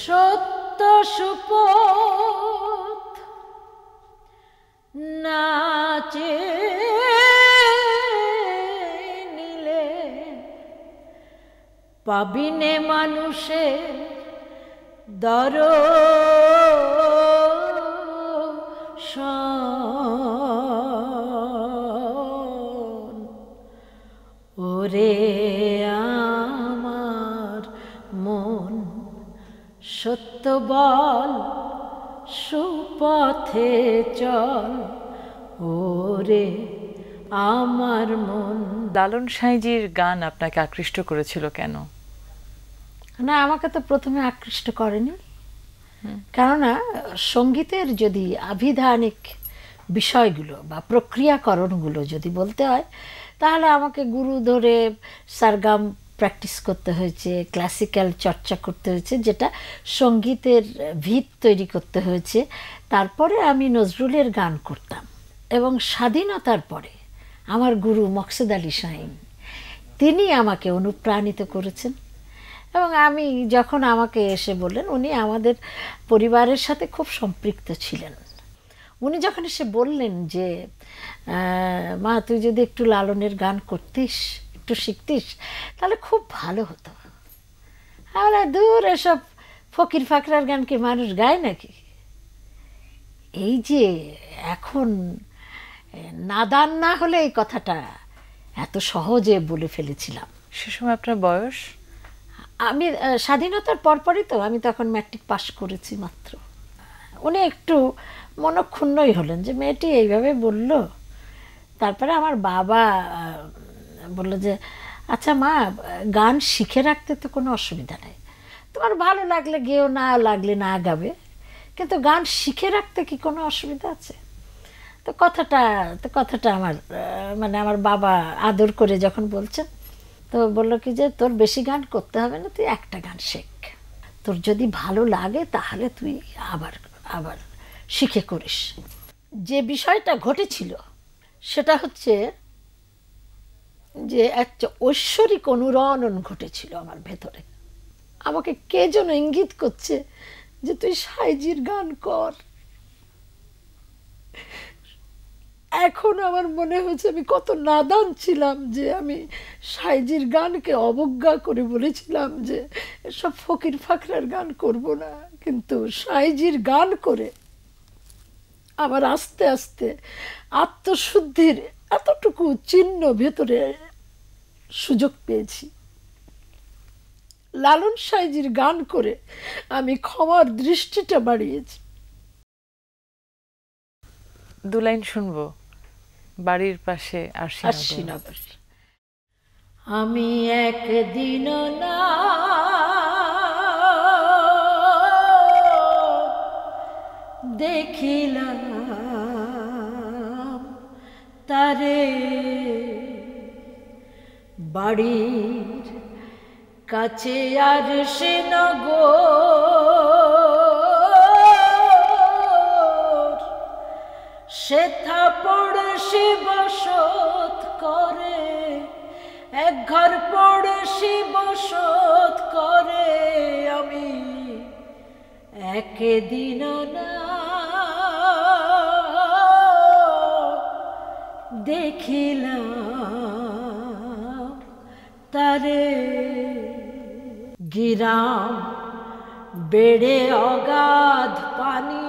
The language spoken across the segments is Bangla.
সত্য সুপথ নাচে নিলে পাবিনে মানুষে দর্শন। ওরে আমার মন সত্য বল, সুপথে চল, ওরে আমার মন। লালন সাঁইজির গান আপনাকে আকৃষ্ট করেছিল কেন? না, আমাকে তো প্রথমে আকৃষ্ট করেনি, কেননা সঙ্গীতের যদি আভিধানিক বিষয়গুলো বা প্রক্রিয়াকরণগুলো যদি বলতে হয়, তাহলে আমাকে গুরু ধরে সারগাম প্র্যাকটিস করতে হয়েছে, ক্লাসিক্যাল চর্চা করতে হয়েছে, যেটা সঙ্গীতের ভিত তৈরি করতে হয়েছে। তারপরে আমি নজরুলের গান করতাম। এবং স্বাধীনতার পরে আমার গুরু মকসুদ আলী শাহীন, তিনি আমাকে অনুপ্রাণিত করেছেন। এবং আমি যখন আমাকে এসে বললেন, উনি আমাদের পরিবারের সাথে খুব সম্পৃক্ত ছিলেন, উনি যখন এসে বললেন যে মা তুই যদি একটু লালনের গান করতিস, একটু শিখতিস, তাহলে খুব ভালো হতো। আমরা দূর এসব ফকির ফাকরার গান কি মানুষ গায় নাকি? এই যে এখন নাদান না হলে এই কথাটা এত সহজে বলে ফেলেছিলাম। সে সময় আপনার বয়স? আমি স্বাধীনতার পরপরই তো, আমি তখন ম্যাট্রিক পাশ করেছি মাত্র। উনি একটু মনক্ষুণ্ণই হলেন যে মেয়েটি এইভাবে বলল। তারপরে আমার বাবা বলল যে আচ্ছা মা, গান শিখে রাখতে তো কোনো অসুবিধা নেই, তোমার ভালো লাগলে গেও, না লাগলে না গাবে, কিন্তু গান শিখে রাখতে কি কোনো অসুবিধা আছে? তো কথাটা আমার মানে আমার বাবা আদর করে যখন বলছেন, তো বললো কি যে তোর বেশি গান করতে হবে না, তুই একটা গান শেখ, তোর যদি ভালো লাগে তাহলে তুই আবার আবার শিখে করিস। যে বিষয়টা ঘটেছিল সেটা হচ্ছে যে একটা ঐশ্বরিক অনুরণন ঘটেছিল আমার ভেতরে। আমাকে কে যেন ইঙ্গিত করছে যে তুই সাঁইজির গান কর। এখন আমার মনে হয়েছে আমি কত নাদান ছিলাম যে আমি সাঁইজির গানকে অবজ্ঞা করে বলেছিলাম যে সব ফকির ফাকরার গান করব না। কিন্তু সাঁইজির গান করে আবার আস্তে আস্তে আত্মশুদ্ধির এতটুকু চিহ্ন ভেতরে সুযোগ পেয়েছি। লালন সাঁইজির গান করে আমি ক্ষমার দৃষ্টিটা বাড়িয়েছি। দু লাইন শুনবো। বাড়ির পাশে আরশিনগর। আমি একদিন না দেখিলাম তারে, বাড়ির কাছে আরশিনগর, সেথা পড়শি বসত করে, এক ঘর পড়শি বসত করে। আমি একদিন না দেখিলাম তারে, গিরাম বেড়ে অগাধ পানি,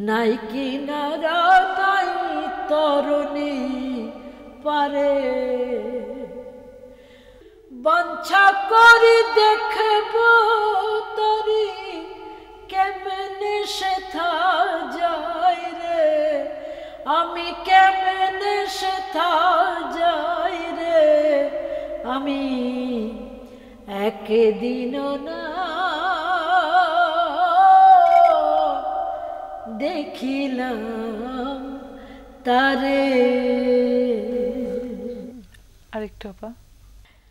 নাই কিনারা তাই তরুণী পারে। বাঞ্ছা করি দেখব তরি কেমনে সেথা যাই রে, আমি কেমনে সেথা যাই রে। আমি একদিন না দেখিলাম তারে। আরেকটু আপা।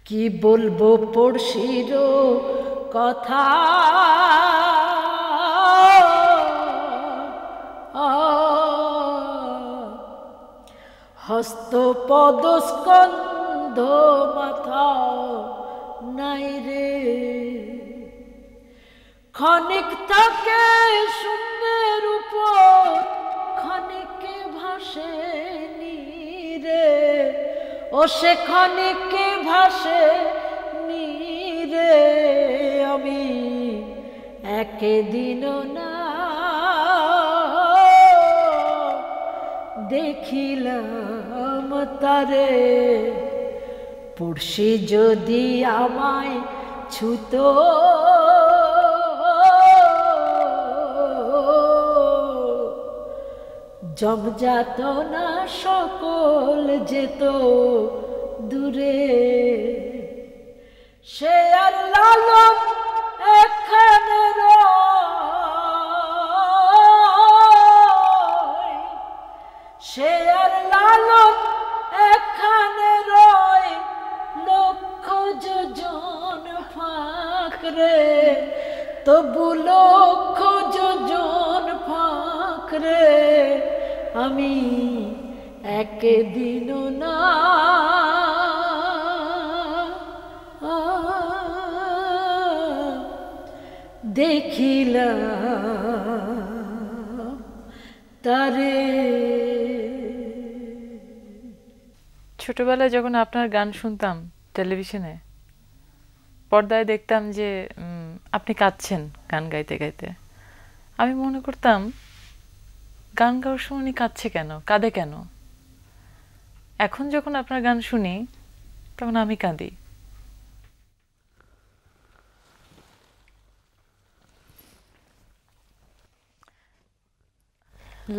কি বলবো পড়শির কথা, হস্ত পদ স্কন্ধ বন্ধ মাথা নাই রে, ক্ষণিক থাকে শূন্যের উপর, ক্ষণিকে ভাসে নীরে, ও সে ক্ষণিকে ভাসে নীরে। আমি একদিন না দেখিলাম তারে, পড়শি যদি আমায় ছুত, জমজাত না সকল যেত দূরে। সে আর লালন এখানে রয়, সে আর লালন এখানে রয়, লক্ষ যোজন ফাঁকরে, তবু লক্ষ যোজন ফাঁকরে। আমি একদিন না দেখিলাম তারে। ছোটবেলায় যখন আপনার গান শুনতাম টেলিভিশনে, পর্দায় দেখতাম যে আপনি কাঁদছেন গান গাইতে গাইতে। আমি মনে করতাম গান গাওয়ার সময় উনি কাঁদছে কেন, কাঁদে কেন। এখন যখন আপনার গান শুনি তখন আমি কাঁদি।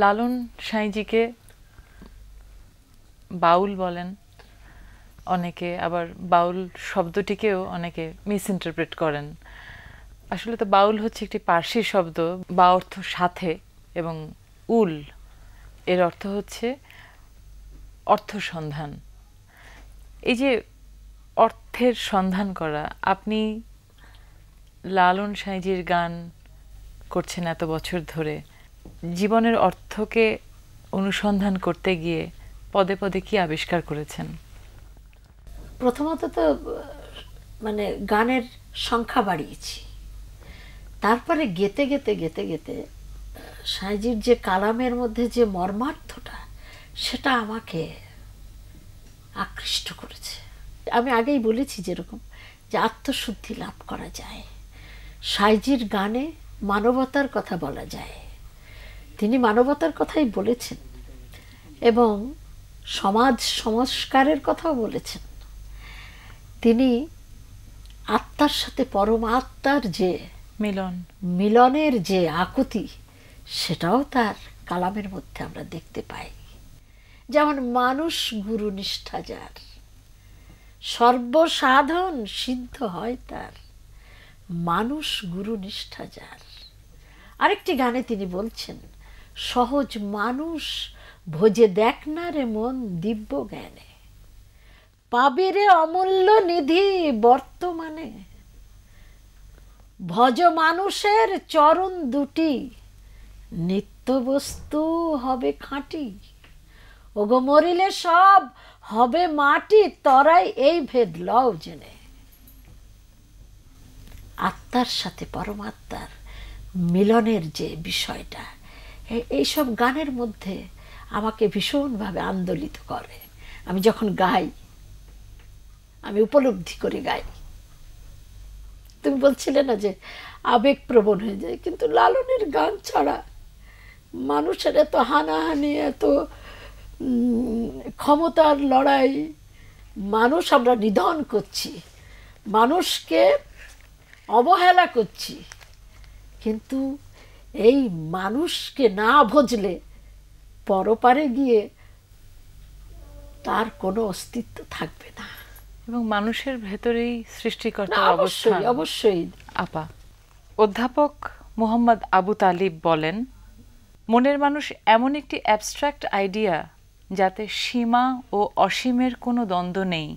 লালন সাঁইজিকে বাউল বলেন অনেকে, আবার বাউল শব্দটিকেও অনেকে মিসইন্টারপ্রেট করেন। আসলে তো বাউল হচ্ছে একটি পার্সি শব্দ, বা অর্থ সাথে, এবং উল এর অর্থ হচ্ছে অর্থ সন্ধান। এই যে অর্থের সন্ধান করা, আপনি লালন সাঁইজির গান করছেন এত বছর ধরে, জীবনের অর্থকে অনুসন্ধান করতে গিয়ে পদে পদে কি আবিষ্কার করেছেন? প্রথমত তো মানে গানের সংখ্যা বাড়িয়েছি, তারপরে গেতে গেতে গেতে গেতে সাঁইজির যে কালামের মধ্যে যে মর্মার্থটা, সেটা আমাকে আকৃষ্ট করেছে। আমি আগেই বলেছি যেরকম যে আত্মশুদ্ধি লাভ করা যায়, সাঁইজির গানে মানবতার কথা বলা যায়। তিনি মানবতার কথাই বলেছেন এবং সমাজ সংস্কারের কথাও বলেছেন। তিনি আত্মার সাথে পরমাত্মার যে মিলনের যে আকুতি, সেটাও তার কালামের মধ্যে আমরা দেখতে পাই। যেমন মানুষ গুরু নিষ্ঠা যার, সর্বসাধন সিদ্ধ হয় তার, মানুষ গুরু নিষ্ঠা যার। আরেকটি গানে তিনি বলছেন, সহজ মানুষ ভোজে দেখ না রে মন দিব্য জ্ঞানে, পাবে রে অমূল্য নিধি বর্তমানে, ভজ মানুষের চরণ দুটি, নিত্য বস্তু হবে খাঁটি, ওগো মরিলে সব হবে মাটি, তরাই এই ভেদ লও জেনে। আত্মার সাথে পরমাত্মার মিলনের যে বিষয়টা, এইসব গানের মধ্যে আমাকে ভীষণভাবে আন্দোলিত করে। আমি যখন গাই, আমি উপলব্ধি করে গাই। তুমি বলছিলে না যে আবেগপ্রবণ হয়ে যায়, কিন্তু লালনের গান ছাড়া মানুষের এত হানাহানি, এত ক্ষমতার লড়াই, মানুষ আমরা নিধন করছি, মানুষকে অবহেলা করছি, কিন্তু এই মানুষকে না ভজলে পরপারে গিয়ে তার কোনো অস্তিত্ব থাকবে না। এবং মানুষের ভেতরেই সৃষ্টিকর্তার অবস্থান। অবশ্যই আপা, অধ্যাপক মোহাম্মদ আবু তালিব বলেন, মনের মানুষ এমন একটি অ্যাবস্ট্রাক্ট আইডিয়া যাতে সীমা ও অসীমের কোনো দ্বন্দ্ব নেই।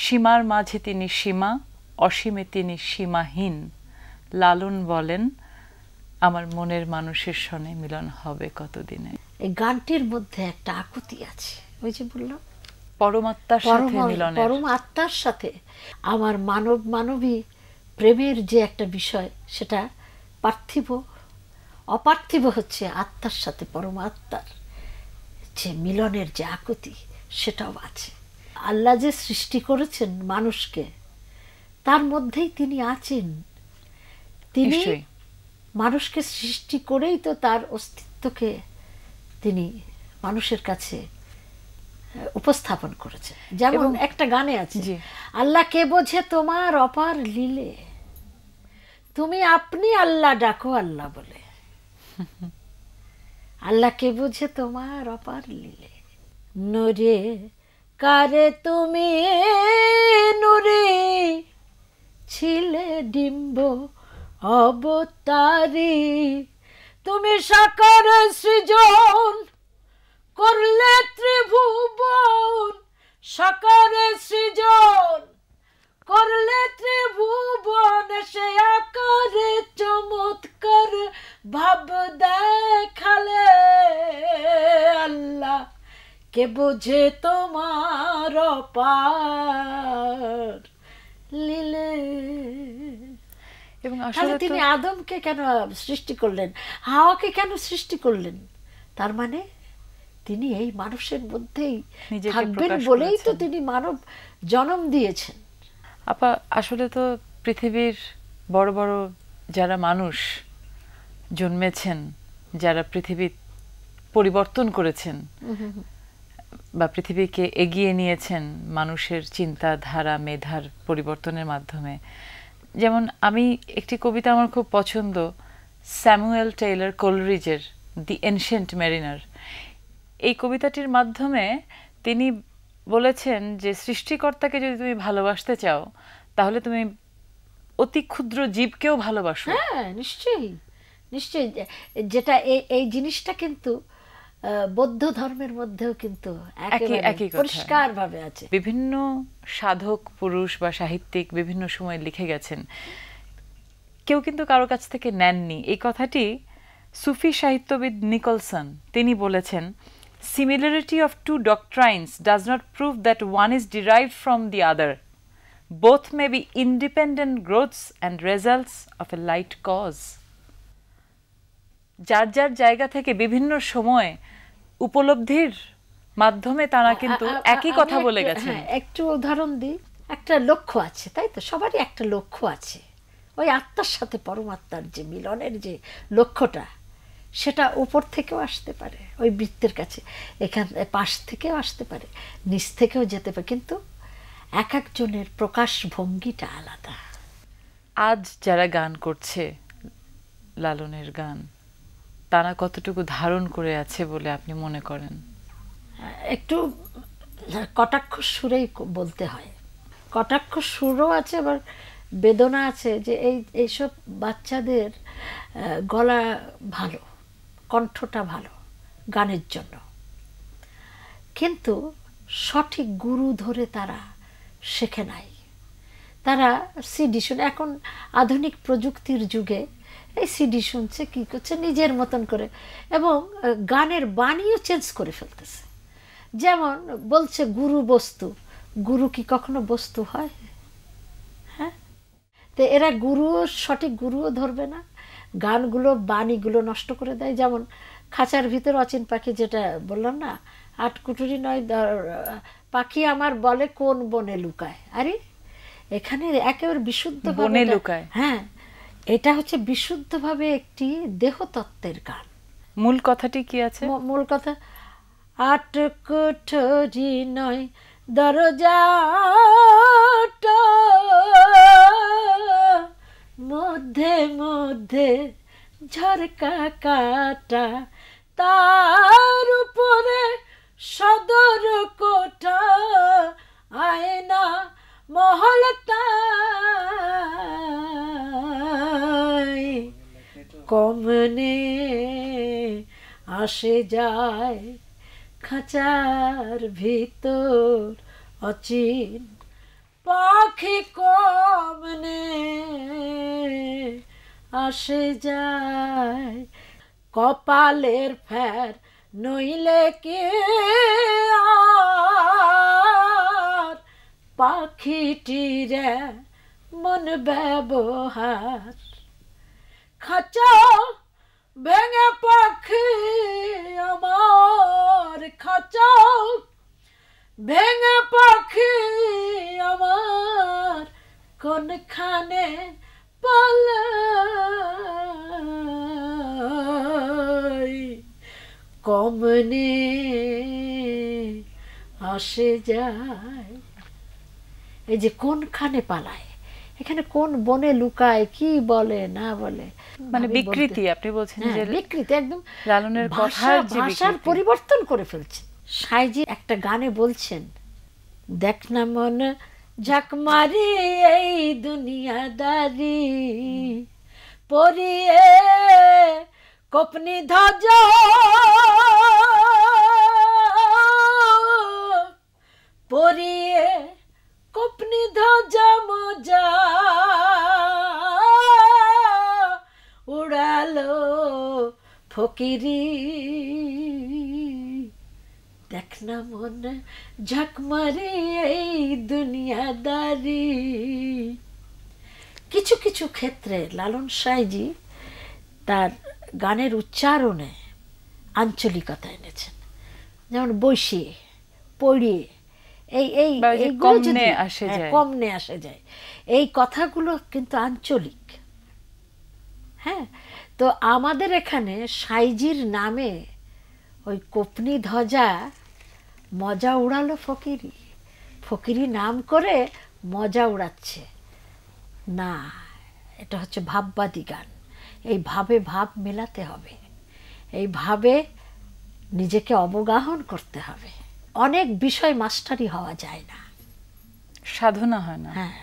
সীমার মাঝে তিনি সীমা, অসীমে তিনি সীমাহীন। লালন বলেন, আমার মনের মানুষের সনে মিলন হবে কতদিনে। এই গানটির মধ্যে একটা আকুতি আছে, ওই যে বললাম পরমাত্মার সাথে মিলনের, পরম আত্মার সাথে আমার মানবী প্রেমের যে একটা বিষয়, সেটা পার্থিব, অপার্থিব হচ্ছে আত্মার সাথে পরমাত্মার যে মিলনের যে আকুতি, সেটাও আছে। আল্লাহ যে সৃষ্টি করেছেন মানুষকে, তার মধ্যেই তিনি আছেন। তিনি নিশ্চয়ই। মানুষকে সৃষ্টি করেই তো তার অস্তিত্বকে তিনি মানুষের কাছে উপস্থাপন করেছে। যেমন একটা গানে আছে, আল্লাহ কে বোঝে তোমার অপার লীলে, তুমি আপনি আল্লাহ ডাকো আল্লাহ বলে। আল্লাহ কে বোঝে তোমার অপার লীলে, নূরে কারে তুমি নূরে ছিলে ডিম্ব অবতারি, তুমি সাকার সৃজন করলে ত্রিভুবন, সাকারে সৃজন করলে ত্রিভুবন, সে আকারে চমৎকার ভাব দেখালে। আল্লাহ কে বুঝে তোমার অপার লীলে। এবং আসলে তিনি আদমকে কেন সৃষ্টি করলেন, হাওয়াকে কেন সৃষ্টি করলেন? তার মানে তিনি এই মানুষের মধ্যেই থাকবেন বলেই তো তিনি মানব জন্ম দিয়েছেন। আপা আসলে তো পৃথিবীর বড় বড় যারা মানুষ জন্মেছেন, যারা পৃথিবী পরিবর্তন করেছেন বা পৃথিবীকে এগিয়ে নিয়েছেন মানুষের চিন্তাধারা মেধার পরিবর্তনের মাধ্যমে, যেমন আমি একটি কবিতা আমার খুব পছন্দ, স্যামুয়েল টেইলর কোলরিজের দি এনশিয়েন্ট মেরিনার। এই কবিতাটির মাধ্যমে তিনি বলেছেন যে সৃষ্টিকর্তাকে যদি তুমি ভালোবাসতে চাও, তাহলে তুমি অতি ক্ষুদ্র জীবকেও ভালোবাসো। হ্যাঁ, নিশ্চয়ই নিশ্চয়ই। যেটা এই জিনিসটা কিন্তু বৌদ্ধ ধর্মের মধ্যেও কিন্তু একই পরিষ্কার ভাবে আছে। বিভিন্ন সাধক পুরুষ বা সাহিত্যিক বিভিন্ন সময় লিখে গেছেন, কেউ কিন্তু কারো কাছ থেকে নেননি এই কথাটি। সুফি সাহিত্যবিদ নিকলসন তিনি বলেছেন, similarity of two doctrines does not prove that one is derived from the other. Both may be independent growths and results of a light cause. যার যার জায়গা থেকে বিভিন্ন সময় উপলব্ধির মাধ্যমে তারা কিন্তু একই কথা বলে গেছেন। একটু উদাহরণ দিই। একটা লক্ষ্য আছে, তাই তো? সবারই একটা লক্ষ্য আছে। ওই আত্মার সাথে পরমাত্মার যে মিলনের যে লক্ষ্যটা, সেটা উপর থেকেও আসতে পারে, ওই বৃত্তের কাছে, এখান পাশ থেকেও আসতে পারে, নিচ থেকেও যেতে পারে, কিন্তু এক একজনের প্রকাশ ভঙ্গিটা আলাদা। আজ যারা গান করছে লালনের গান, তারা কতটুকু ধারণ করে আছে বলে আপনি মনে করেন? একটু কটাক্ষ সুরেই বলতে হয়। কটাক্ষ সুরও আছে, আবার বেদনা আছে যে এইসব বাচ্চাদের গলা ভালো, কণ্ঠটা ভালো গানের জন্য, কিন্তু সঠিক গুরু ধরে তারা শেখে নাই। তারা সিডি শুনে, এখন আধুনিক প্রযুক্তির যুগে এই সিডি শুনছে, কি করছে নিজের মতন করে, এবং গানের বাণীও চেঞ্জ করে ফেলতেছে। যেমন বলছে গুরু বস্তু, গুরু কি কখনো বস্তু হয়? হ্যাঁ, তো এরা সঠিক গুরুও ধরবে না, গানগুলো বাণীগুলো নষ্ট করে দেয়। যেমন খাঁচার ভিতর অচিন পাখি, যেটা বললাম না, আটকুটুরি নয় পাখি আমার বলে কোন বনে লুকায়। আরে এখানে একেবারে বিশুদ্ধ বনে লুকায়। হ্যাঁ, এটা হচ্ছে বিশুদ্ধভাবে একটি দেহতত্ত্বের গান। মূল কথাটি কি আছে? মূল কথা, আটকুটুরি নয় দরজাটা, মধ্যে মধ্যে ঝরকা কাটা, তার উপরে সদর কোঠা, আয়না মহলতায়, কমনে আসে যায় খাঁচার ভিতর অচিন পাখি, কমনে আসে যায়, কপালের ফের নইলে কি আর পাখিটিরে মন ব্যবহার। খাঁচা ভেঙে পাখি আমার, খাঁচা ভেঙে পাখি আমার, কোনখানে পালাই কমনে আসে যায়। এই যে কোনখানে পালায়, এখানে কোন বনে লুকায়, কি বলে না বলে, মানে বিকৃতি আপনি বলছেন যে বিকৃতি একদম লালনের কথার যে ভাষার বিকৃতি। পরিবর্তন করে ফেলছে। সাইজি একটা গানে বলছেন, দেখ না মন ঝাঁক মারি এই দুনিয়াদারি, পরিয়ে কপনি ধ্বজ, পরিয়ে কপনি ধ্বজ মজা উড়ালো ফকিরি। দেখ না মন ঝাঁক মারি এই দুনিয়াদারি। কিছু কিছু ক্ষেত্রে লালন সাঁইজি তার গানের উচ্চারণে আঞ্চলিকতা এনেছেন, যেমন বসিয়ে পড়িয়ে এই এই কমনে আসে যায়, কমনে আসে যায়, এই কথাগুলো কিন্তু আঞ্চলিক। হ্যাঁ, তো আমাদের এখানে সাঁইজির নামে ওই কোপনি ধ্বজা মজা উড়ালো ফকিরি, ফকিরি নাম করে মজা উড়াচ্ছে না, এটা হচ্ছে ভাববাদী গান। এই ভাবে ভাব মেলাতে হবে, এই ভাবে নিজেকে অবগাহন করতে হবে। অনেক বিষয় মাস্টারি হওয়া যায় না, সাধনা হয় না। হ্যাঁ,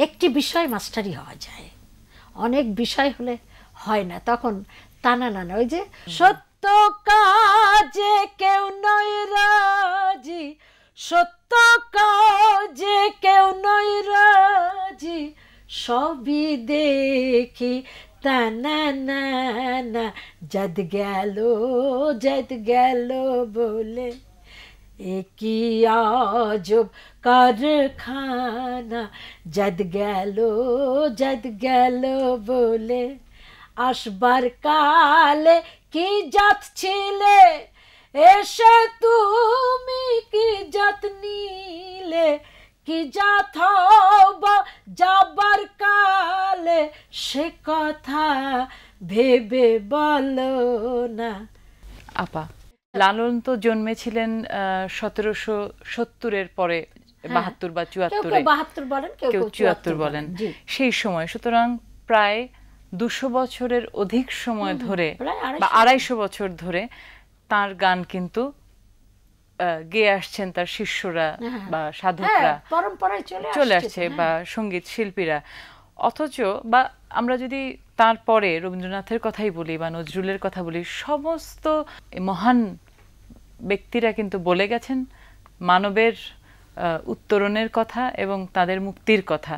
একটি বিষয় মাস্টারি হওয়া যায়, অনেক বিষয় হলে হয় না, তখন টানা নানা। ওই যে সত্য কাজে কেউ নয় রাজি, সত্য কাজে কেউ নয় রাজি, সবই দেখি টানা নানা, যদ গেল বলে কি আজব কারখানা, যদ গেল বলে আসবার কালে কি জাত ছিলে, এসে তুমি কি জাত নিলে, কি জাত হবা যাবার কালে, সে কথা ভেবে বলো না। আপা, লালন তো জন্মেছিলেন 1770-এর পরে, 72 বা 74-এ, 72 বলেন, কেউ 74 বলেন, সেই সময়। সুতরাং প্রায় 200 বছরের অধিক সময় ধরে বা 250 বছর ধরে তার গান কিন্তু গেয়ে আসছেন তার শিষ্যরা বা সাধকরা, পরম্পরায় চলে আসছে, বা সঙ্গীত শিল্পীরা। অথচ বা আমরা যদি তারপরে রবীন্দ্রনাথের কথাই বলি বা নজরুলের কথা বলি, সমস্ত মহান ব্যক্তিরা কিন্তু বলে গেছেন মানবের উত্তরণের কথা এবং তাদের মুক্তির কথা।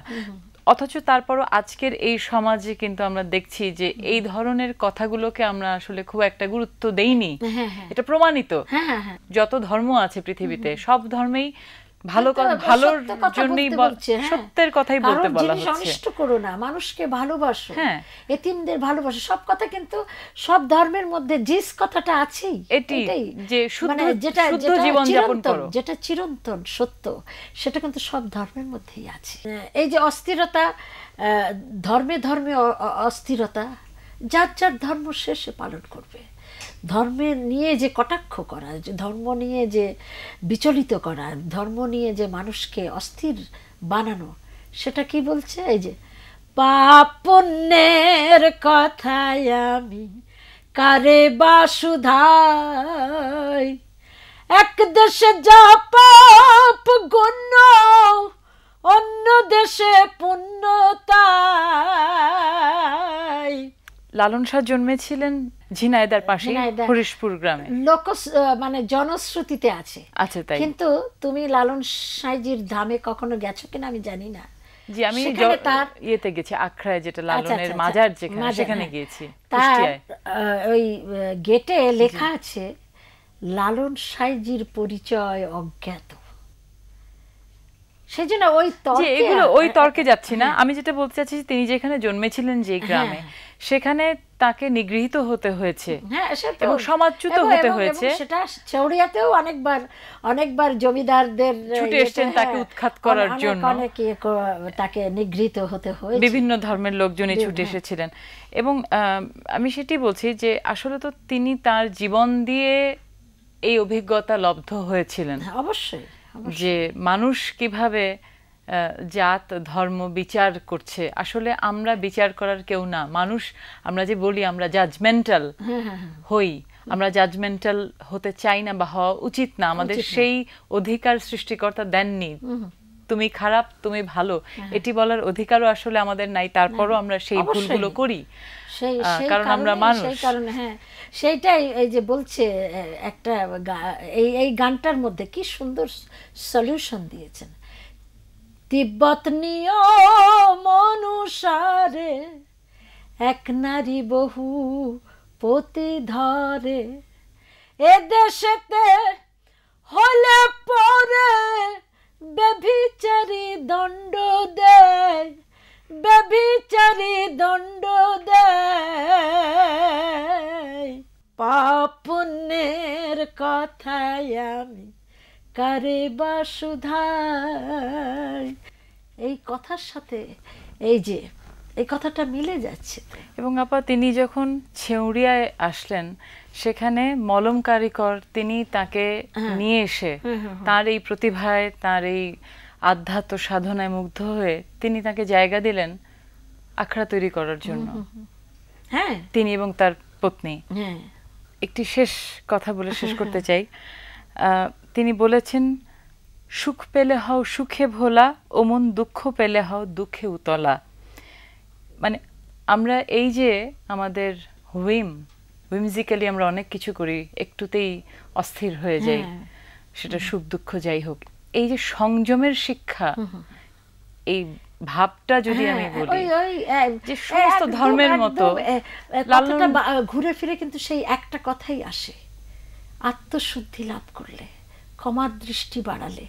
অথচ তারপরও আজকের এই সমাজে কিন্তু আমরা দেখছি যে এই ধরনের কথাগুলোকে আমরা আসলে খুব একটা গুরুত্ব দেইনি। এটা প্রমাণিত, যত ধর্ম আছে পৃথিবীতে সব ধর্মেই ভালোর জন্যই সত্যের কথাই বলতে বলা হচ্ছে। অনিষ্ট করো না, মানুষকে ভালোবাসো, এতিমদের ভালোবাসো, সব কথা কিন্তু সব ধর্মের মধ্যে জিস কথাটা আছেই। এটাই যে যেটা শুদ্ধ জীবন যাপন করো, যেটা চিরন্তন সত্য, সেটা কিন্তু সব ধর্মের মধ্যেই আছে। এই যে অস্থিরতা, ধর্মে ধর্মে অস্থিরতা, যার যার ধর্ম সে পালন করবে। ধর্মের নিয়ে যে কটাক্ষ করা, যে ধর্ম নিয়ে যে বিচলিত করা, ধর্ম নিয়ে যে মানুষকে অস্থির বানানো, সেটা কি বলছে? এই যে পাপ পুণ্যের কথায় আমি কারে বা শুধাই, এক দেশে যা পাপ গণ্য অন্য দেশে পুণ্য তাই। লালন শাহ জন্মেছিলেন ঝিনাইদার পাশে হরিশপুর গ্রামে, মানে জনশ্রুতিতে আছে। আচ্ছা, তাই। কিন্তু তুমি লালন সাঁইজির ধামে কখনো গেছো কিনা আমি জানি না। জি, আমি ইয়েতে গেছি, আখড়ায়, যেটা লালনের মাজার, যেখানে সেখানে গিয়েছি। তার ওই গেটে লেখা আছে লালন সাইজির পরিচয় অজ্ঞাত। সেই জন্য ওই যে এগুলো ওই তর্কে যাচ্ছি না, আমি যেটা বলতে চাচ্ছি তিনি যেখানে জন্মেছিলেন যে গ্রামে, সেখানে তাকে নিগৃহীত হতে হয়েছে এবং সমাজচ্যুত হতে হয়েছে। সেটা চৌড়িয়াতেও অনেকবার জমিদারদের ছুটে এসেছেন তাকে উৎখাত করার জন্য, তাকে নিগৃহীত হতে হয়েছে, বিভিন্ন ধর্মের লোকজনই ছুটে এসেছিলেন। এবং আমি সেটাই বলছি যে আসলে তো তিনি তার জীবন দিয়ে এই অভিজ্ঞতা লব্ধ হয়েছিলেন। অবশ্যই, যে মানুষ কিভাবে জাত ধর্ম বিচার করছে। আসলে আমরা বিচার করার কেউ না, মানুষ। আমরা যে বলি আমরা জাজমেন্টাল হই, আমরা জাজমেন্টাল হতে চাই না বা হওয়া উচিত না, আমাদের সেই অধিকার সৃষ্টিকর্তা দেননি। তুমি খারাপ, তুমি ভালো, এটি বলার অধিকারও আসলে আমাদের নাই। তারপরও আমরা সেই ভুলগুলো করি, কারণ আমরা মানুষ। সেই কারণে সেইটাই এই যে বলছে একটা এই গানটার মধ্যে কি সুন্দর সলিউশন দিয়েছেন। তিব্বত নিয়ম অনুসারে এক নারী বহু পতি ধরে, এ দেশেতে হলে পরে ব্যভিচারী দণ্ড দেয়, ব্যভিচারী দণ্ড দেয়। পাপ পুণ্যের কথায় আমি কারে বা শুধাই। এই কথার সাথে এই কথাটা মিলে যাচ্ছে। এবং আপা তিনি যখন ছেউড়িয়ায় আসলেন, সেখানে মলম কারিকর তিনি তাকে নিয়ে এসে তার এই প্রতিভায়, তার এই আধ্যাত্ম সাধনায় মুগ্ধ হয়ে তিনি তাকে জায়গা দিলেন আখড়া তৈরি করার জন্য। হ্যাঁ, তিনি এবং তার পত্নী। একটি শেষ কথা বলে শেষ করতে চাই। তিনি বলেছেন, সুখ পেলে হও সুখে ভোলা, ও মন দুঃখ পেলে হও দুঃখে উতলা। মানে আমরা এই যে আমাদের হুইমজিক্যালি আমরা অনেক কিছু করি, একটুতেই অস্থির হয়ে যাই, সেটা সুখ দুঃখ যাই হোক, এই যে সংযমের শিক্ষা, এই ভাবটা যদি আমি বলি যে সমস্ত ধর্মের মতো ঘুরে ফিরে কিন্তু সেই একটা কথাই আসে, আত্মশুদ্ধি লাভ করলে, ক্ষমার দৃষ্টি বাড়ালে,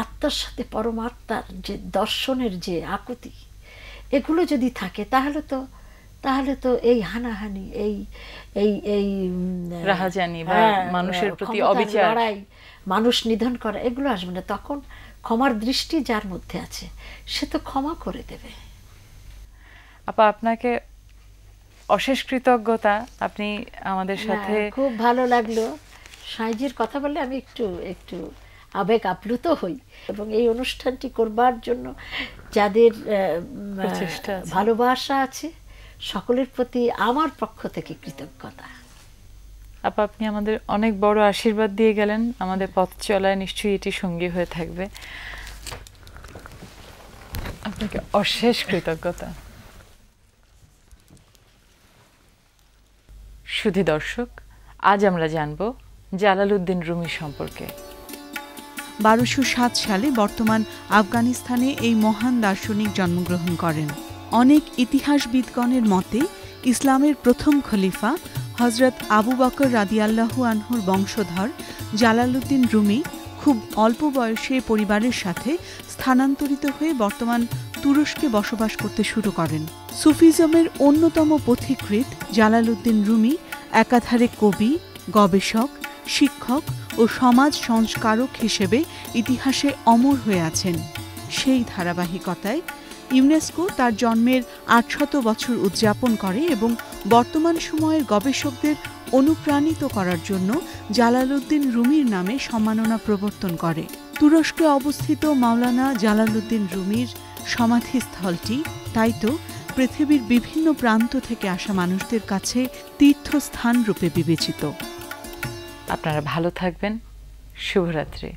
আত্মার সাথে পরমাত্মার যে দর্শনের যে আকুতি, এগুলো যদি থাকে তাহলে তো এই হানাহানি, এই রাহাজানি বা মানুষের প্রতি অবিচার, মানুষ নিধন করা, এগুলো আসবে না। তখন ক্ষমার দৃষ্টি যার মধ্যে আছে সে তো ক্ষমা করে দেবে। আপা আপনাকে অশেষ কৃতজ্ঞতা, আপনি আমাদের সাথে। খুব ভালো লাগলো। সাঁইজির কথা বললে আমি একটু আবেগ আপ্লুত হই, এবং এই অনুষ্ঠানটি করবার জন্য যাদের ভালোবাসা আছে সকলের প্রতি আমার পক্ষ থেকে কৃতজ্ঞতা। আপা আপনি আমাদের অনেক বড় আশীর্বাদ দিয়ে গেলেন, আমাদের পথ চলায় নিশ্চয়ই এটি সঙ্গী হয়ে থাকবে। আপনাকে অশেষ কৃতজ্ঞতা। সুধী দর্শক, আজ আমরা জানব জালালউদ্দিন রুমি সম্পর্কে। 1207 সালে বর্তমান আফগানিস্তানে এই মহান দার্শনিক জন্মগ্রহণ করেন। অনেক ইতিহাসবিদগণের মতে ইসলামের প্রথম খলিফা হযরত আবু বকর রাদিয়াল্লাহু আনহুর বংশধর জালালউদ্দিন রুমি খুব অল্প বয়সে পরিবারের সাথে স্থানান্তরিত হয়ে বর্তমান তুরস্কে বসবাস করতে শুরু করেন। সুফিজমের অন্যতম পথিকৃৎ জালালউদ্দিন রুমি একাধারে কবি, গবেষক, শিক্ষক ও সমাজ সংস্কারক হিসেবে ইতিহাসে অমর হয়ে আছেন। সেই ধারাবাহিকতায় ইউনেস্কো তার জন্মের 800 বছর উদযাপন করে এবং বর্তমান সময়ের গবেষকদের অনুপ্রাণিত করার জন্য জালালউদ্দিন রুমির নামে সম্মাননা প্রবর্তন করে। তুরস্কে অবস্থিত মাওলানা জালালউদ্দিন রুমির সমাধিস্থলটি তাই তো পৃথিবীর বিভিন্ন প্রান্ত থেকে আসা মানুষদের কাছে তীর্থস্থান রূপে বিবেচিত। আপনারা ভালো থাকবেন। শুভরাত্রি।